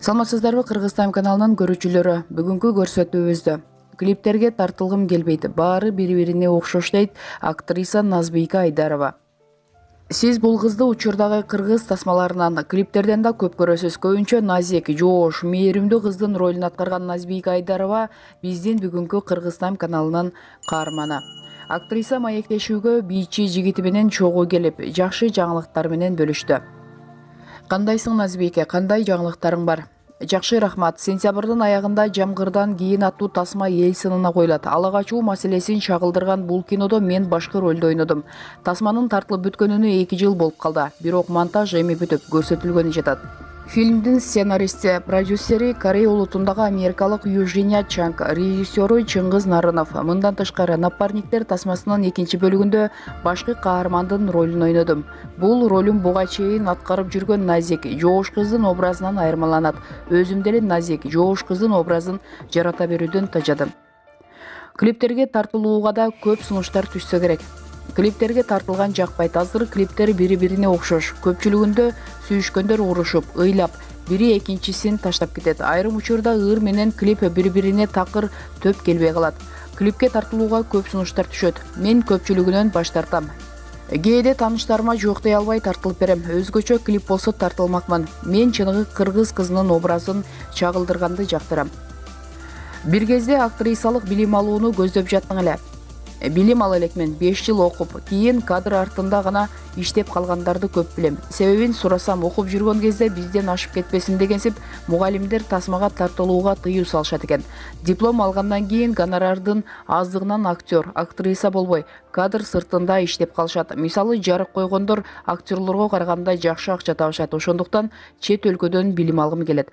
Саламатсыздарбы, Кыргыз Тайм каналынын көрүүчүлөрү. Бүгүнкү көрсөтүүбүздө клиптерге тартылгым келбейт, баары бири-бирине окшош дейт актриса Назбийка Айдарова. Сиз бул кызды учурдагы кыргыз тасмаларынан, клиптерден да көп көрөсүз. Көбүнчө назик, жоош, мээримдүү кыздын ролун аткарган Назбийка Айдарова биздин бүгүнкү Кыргыз Тайм каналынын каарманы. Актриса маектешүүгө бийчи жигити менен чогуу келип, жакшы жаңылыктар менен бөлүштү. Кандайсың Назбийке, кандай жаңылыктарың бар? Жакшы, рахмат. Сентябрдын аягында Жамгырдан кийин аттуу тасма эл сынына коюлат. Ала качуу маселесин чагылдырган бул кинодо мен башкы ролду ойнодум. Тасманын тартылып бүткөнүнө 2 жыл болуп калды. Бирок монтаж эми бүтүп, көрсөтүлгөнү жатат. Фильмдин сценаристи, продюсери Корей улутундагы америкалык Южиня Чанг, режиссеру Чыңгыз Нарынов. Мындан тышкары Напарниктер тасмасынын 2 бөлүгүндө башкы каармандын ролун ойнодум. Бул ролум буга чейин аткарып жүргөн назик, жоош кыздын образынан айырмаланат. Өзүм деле назик, жоош кыздын образын жарата берүүдөн тажадым. Клиптерге тартылууга да көп сунуштар түшсө керек. Клиптерге тартылган жакпайт. Азыр клиптер бири-бирине окшош. Көпчүлүгүндө сүйүшкөндөр урушуп, ыйлап, бири экинчисин таштап кетет. Айрым учурда ыр менен клип бири-бирине такыр төп келбей калат. Клипке тартылууга көп сунуштар түшөт. Мен көпчүлүгүнөн баш тартам. Кээде тааныштарыма жок дей албай тартылып берем. Өзгөчө клип болсо тартылмакмын. Мен чыныгы кыргыз кызынын образын чагылдырганды жактырам. Бир кезде актрисалык билим алууну көздөп жаттың эле. Билим ала элекмин, 5 жыл окуп, кийин кадр артында гана иштеп калгандарды көп билем. Себебин сурасам, окуп жүргөн кезде бизден ашып кетпесин дегенсип, мугалимдер тасмага тартылууга тыюу салышат экен. Диплом алгандан кийин гонорардын аздыгынан актер, актриса болбой, кадр сыртында иштеп калышат. Мисалы, жарык койгондор актерлорго караганда жакшы акча табышат. Ошондуктан чет өлкөдөн билим алгым келет.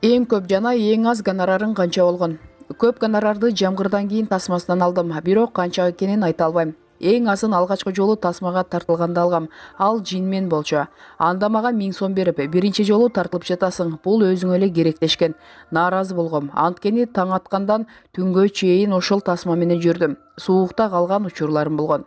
Эң көп жана эң аз гонорарың канча болгон? Көп гонорарды Жамгырдан кийин тасмасынан алдым, бирок канча экенин айта албайм. Эң азын алгачкы жолу тасмага тартылганда алгам. Ал жинмен болчу. Анда мага 1000 сом берип, биринчи жолу тартылып жатасың, бул өзүңө эле керектешкен. Нааразы болгом. Анткени таң аткандан түнгө чейин ошол тасма менен жүрдүм. Суукта калган учурларым болгон.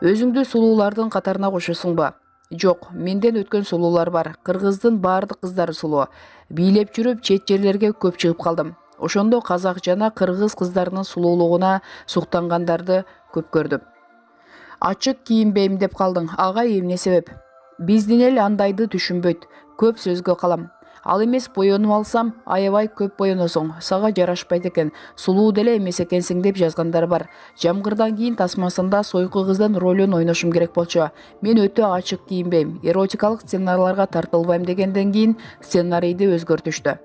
Өзүңдү сулуулардын катарына кошосуңбу? Жок, менден өткөн сулуулар бар. Кыргыздын баардык кыздары сулуу. Бийлеп жүрүп, чет жерлерге көп чыгып калдым. Ошондо казак жана кыргыз кыздарынын сулуулугуна суктангандарды көп көрдүм. Ачык кийинбейм деп калдың. Ага эмне себеп? Биздин эл андайды түшүнбөйт. Көп сөзгө калам. Ал эмес, боенуп алсам, аябай көп боеносуң, сага жарашпайт экен, сулуу деле эмес экенсиң деп жазгандар бар. Жамгырдан кийин тасмасында сойку кыздын ролун ойношум керек болчу. Мен өтө ачык кийинбейм, эротикалык сценарийларга тартылбайм дегенден кийин сценарийди өзгөртүштү.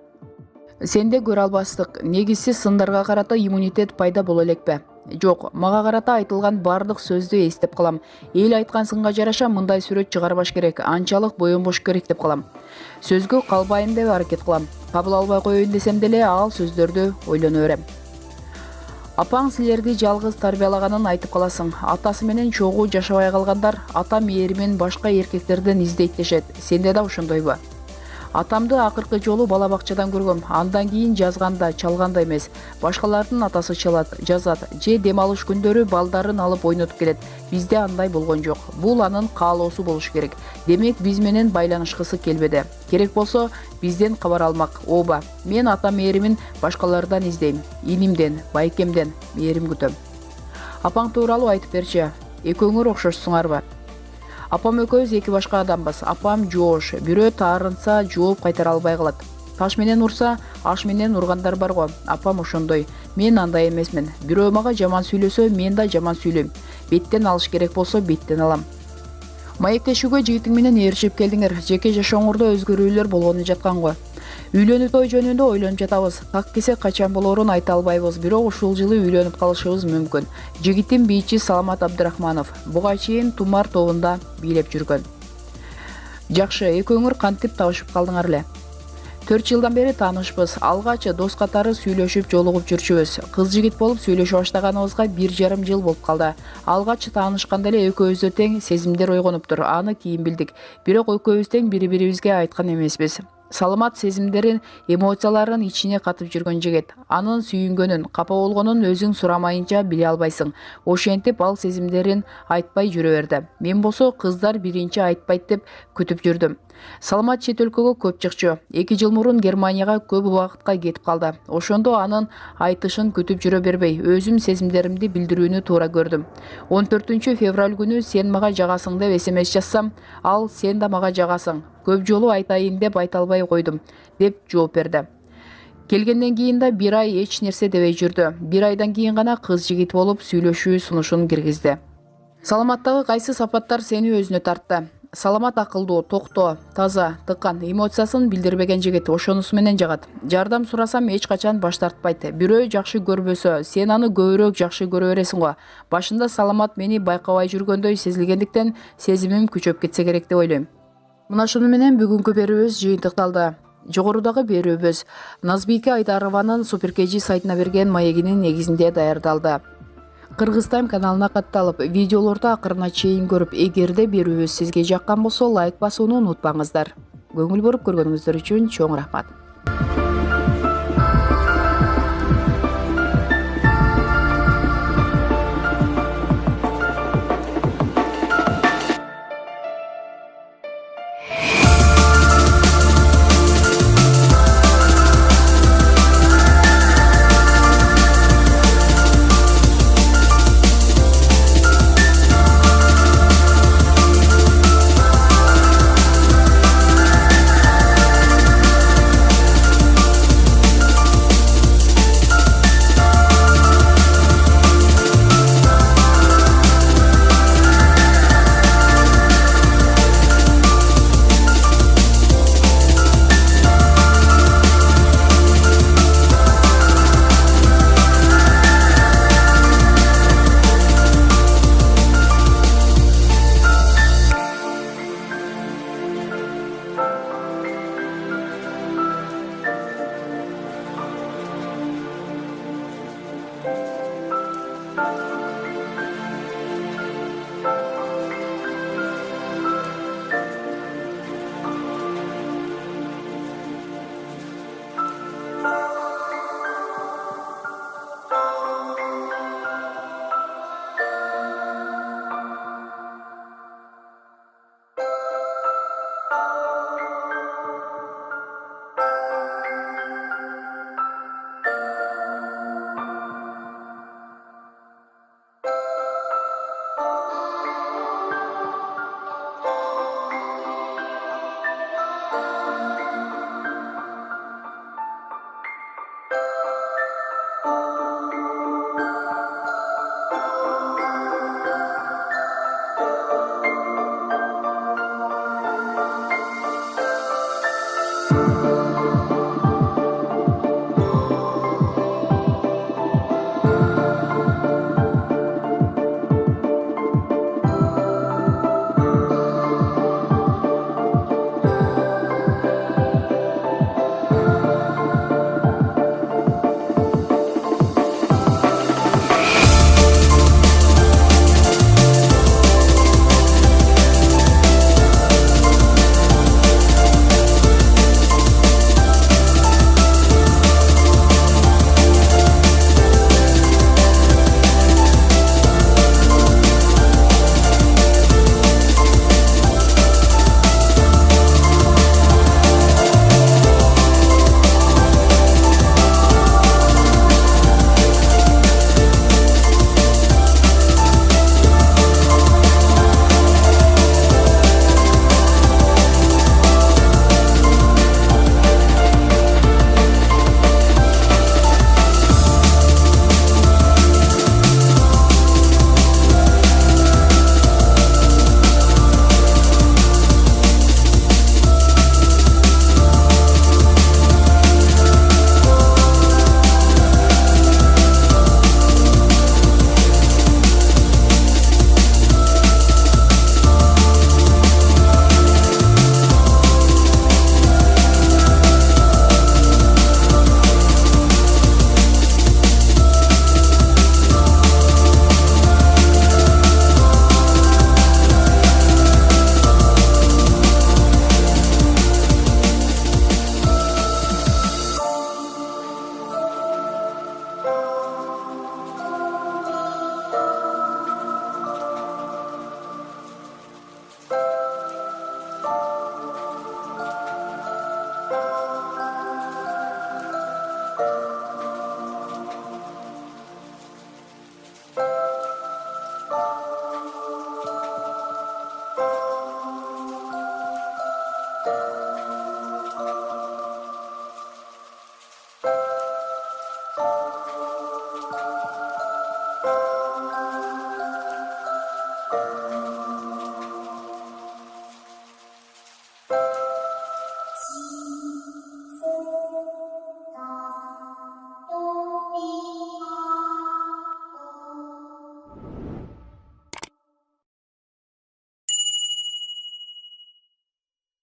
Сенде көрө албастык, негизсиз сындарга карата иммунитет пайда боло элекпи? Жок, мага карата айтылган бардык сөздү эстеп калам. Эл айткан сынга жараша мындай сүрөт чыгарбаш керек, анчалык боенбош керек деп калам. Сөзгө калбайын деп аракет кылам. Кабыл албай коеюн десем деле ал сөздөрдү ойлоно берем. Апаң силерди жалгыз тарбиялаганын айтып каласың. Атасы менен чогуу жашабай калгандар ата мээримин башка эркектерден издейт дешет. Сенде да ошондойбу? Атамды акыркы жолу бала бакчадан көргөм. Андан кийин жазганда, чалганда эмес. Башкалардын атасы чалат, жазат, же дем алыш күндөрү балдарын алып ойнотуп келет. Бизде андай болгон жок. Бул анын каалоосу болуш керек. Демек биз менен байланышкысы келбеди. Керек болсо бизден кабар алмак. Ооба, мен ата мээримин башкалардан издейм. Инимден, байкемден мээрим күтөм. Апаң тууралуу айтып берчи. Экөөңөр окшошсуңарбы? Апам экөөбүз эки башка адамбыз. Апам жоош, бирөө таарынса жооп кайтара албай калат. Таш менен урса, аш менен ургандар бар го. Апам ошондой. Мен андай эмесмин. Бирөө мага жаман сүйлөсө, мен да жаман сүйлөйм. Беттен алыш керек болсо, беттен алам. Маектешүүгө жигитиң менен ээрчип келдиңер. Жеке жашооңордо өзгөрүүлөр болгону жаткан го. Үйлөнүү той жөнүндө ойлонуп жатабыз. Так кесек качан болорун айта албайбыз, бирок ушул жылы үйлөнүп калышыбыз мүмкүн. Жигитим бийчи Саламат Абдрахманов. Буга чейин Тумар тобунда бийлеп жүргөн. Жакшы, экөөңөр кантип табышып калдыңар эле? 4 жылдан бери таанышпыз. Алгач дос катары сүйлөшүп, жолугуп жүрчүбүз. Кыз жигит болуп сүйлөшө баштаганыбызга 1,5 жыл болуп калды. Алгач таанышканда эле экөөбүздө тең сезимдер ойгонуптур. Аны кийин билдик. Бирок экөөбүз тең бири-бирибизге айткан эмеспиз. Саламат сезимдерин, эмоцияларын ичине катып жүргөн жигит. Анын сүйүнгөнүн, капа болгонун өзүң сурамайынча биле албайсың. Ошентип ал сезимдерин айтпай жүрө берди. Мен болсо кыздар биринчи айтпайт деп күтүп жүрдүм. Саламат чет өлкөгө көп чыкчу. 2 жыл мурун Германияга көп убакытка кетип калды. Ошондо анын айтышын күтүп жүрө бербей, өзүм сезимдеримди билдирүүнү туура көрдүм. 14 февраль күнү сен мага жагасың деп SMS жазсам, ал сен да мага жагасың. Көп жолу айтайын деп айта албай койдум, деп жооп берди. Келгенден кийин да 1 ай эч нерсе дебей жүрдү. 1 айдан кийин гана кыз жигит болуп сүйлөшүү сунушун киргизди. Саламаттагы кайсы сапаттар сени өзүнө тартты? Саламат акылдуу, токтоо, таза, тыккан, эмоциясын билдирбеген жигит, ошонусу менен жагат. Жардам сурасам эч качан баш тартпайт. Бирөө жакшы көрбөсө, сен аны көбүрөөк жакшы көрө бересиң го. Башында Саламат мени байкабай жүргөндөй сезилгендиктен сезимим күчөп кетсе керек деп ойлойм. Мына шуну менен бүгүнкү берүүбүз жыйынтыкталды. Жогорудагы берүүбүз Назбийке Айдарованын Суперкежи сайтына берген маегинин негизинде даярдалды. Кыргыз Тайм каналына катталып, видеолорду акырына чейин көрүп, эгерде берүүбүз сизге жаккан болсо, лайк басууну унутпаңыздар. Көңүл буруп көргөнүңүздөр үчүн чоң рахмат.